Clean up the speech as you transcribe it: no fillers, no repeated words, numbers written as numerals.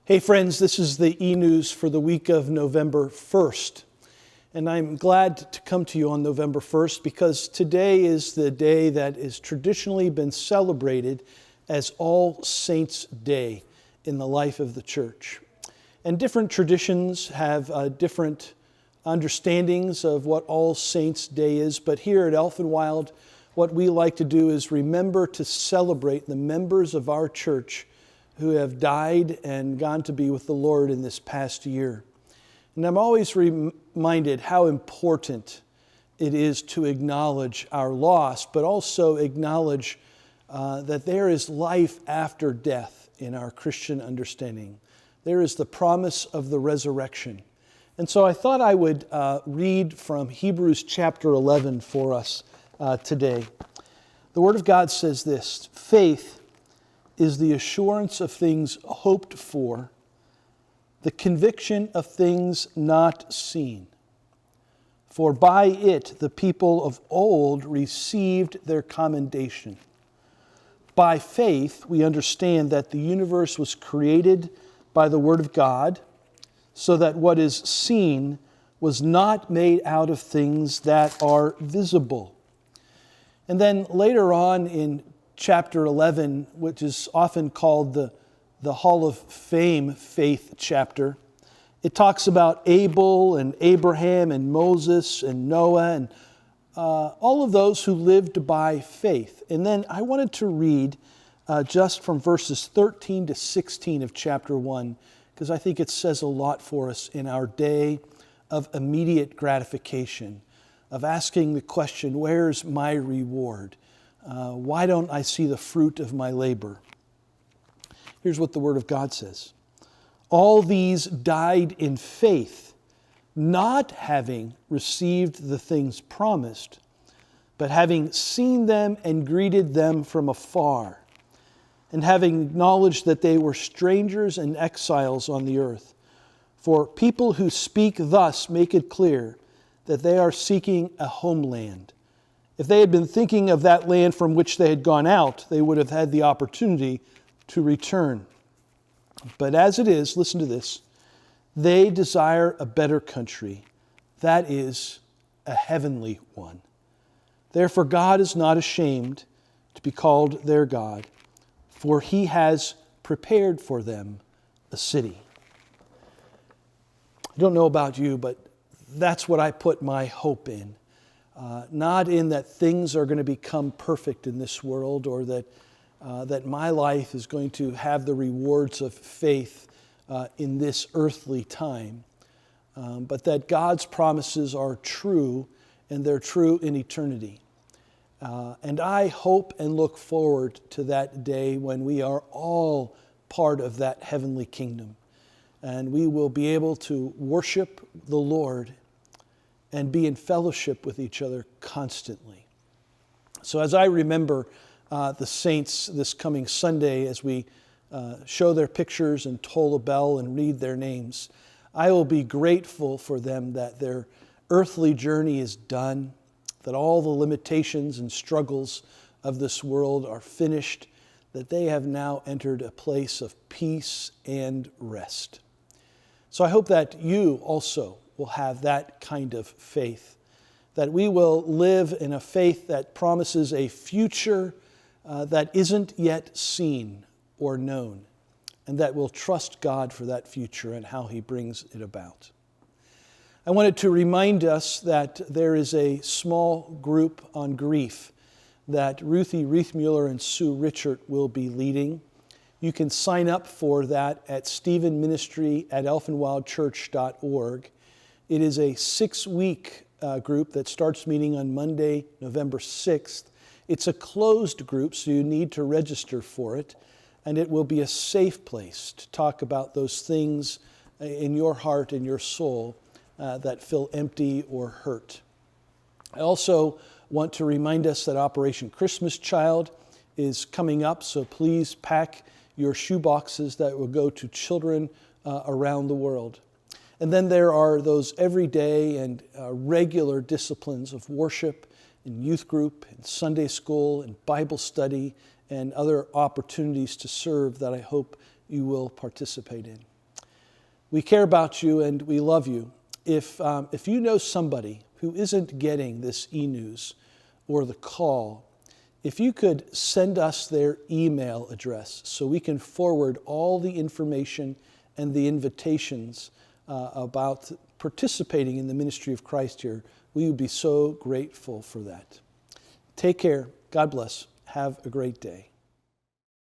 Hey friends, this is the eNews for the week of November 1st. And I'm glad to come to you on November 1st because today is the day that has traditionally been celebrated as All Saints' Day in the life of the church. And different traditions have different understandings of what All Saints' Day is, but here at Elf and Wild, what we like to do is remember to celebrate the members of our church who have died and gone to be with the Lord in this past year. And I'm always reminded how important it is to acknowledge our loss, but also acknowledge that there is life after death in our Christian understanding. There is the promise of the resurrection. And so I thought I would read from Hebrews chapter 11 for us today. The Word of God says this: faith is the assurance of things hoped for, the conviction of things not seen. For by it the people of old received their commendation. By faith we understand that the universe was created by the Word of God, so that what is seen was not made out of things that are visible. And then later on in chapter 11, which is often called the Hall of Fame faith chapter, it talks about Abel and Abraham and Moses and Noah and all of those who lived by faith. And then I wanted to read just from verses 13 to 16 of chapter 1, because I think it says a lot for us in our day of immediate gratification, of asking the question, where's my reward? Why don't I see the fruit of my labor? Here's what the Word of God says. All these died in faith, not having received the things promised, but having seen them and greeted them from afar, and having acknowledged that they were strangers and exiles on the earth. For people who speak thus make it clear that they are seeking a homeland. If they had been thinking of that land from which they had gone out, they would have had the opportunity to return. But as it is, listen to this, they desire a better country, that is, a heavenly one. Therefore God is not ashamed to be called their God, for He has prepared for them a city. I don't know about you, but that's what I put my hope in. Not in that things are going to become perfect in this world, or that my life is going to have the rewards of faith in this earthly time, but that God's promises are true, and they're true in eternity. And I hope and look forward to that day when we are all part of that heavenly kingdom, and we will be able to worship the Lord and be in fellowship with each other constantly. So as I remember the saints this coming Sunday, as we show their pictures and toll a bell and read their names, I will be grateful for them that their earthly journey is done, that all the limitations and struggles of this world are finished, that they have now entered a place of peace and rest. So I hope that you also will have that kind of faith, that we will live in a faith that promises a future that isn't yet seen or known, and that will trust God for that future and how He brings it about. I wanted to remind us that there is a small group on grief that Ruthie Riethmuller and Sue Richard will be leading. You can sign up for that at stephenministry@elfandwildchurch.org. It is a 6-week group that starts meeting on Monday, November 6th. It's a closed group, so you need to register for it. And it will be a safe place to talk about those things in your heart and your soul that feel empty or hurt. I also want to remind us that Operation Christmas Child is coming up, so please pack your shoe boxes that will go to children around the world. And then there are those everyday and regular disciplines of worship and youth group and Sunday school and Bible study and other opportunities to serve that I hope you will participate in. We care about you and we love you. If you know somebody who isn't getting this eNews or the call, if you could send us their email address so we can forward all the information and the invitations about participating in the ministry of Christ here, we would be so grateful for that. Take care. God bless. Have a great day.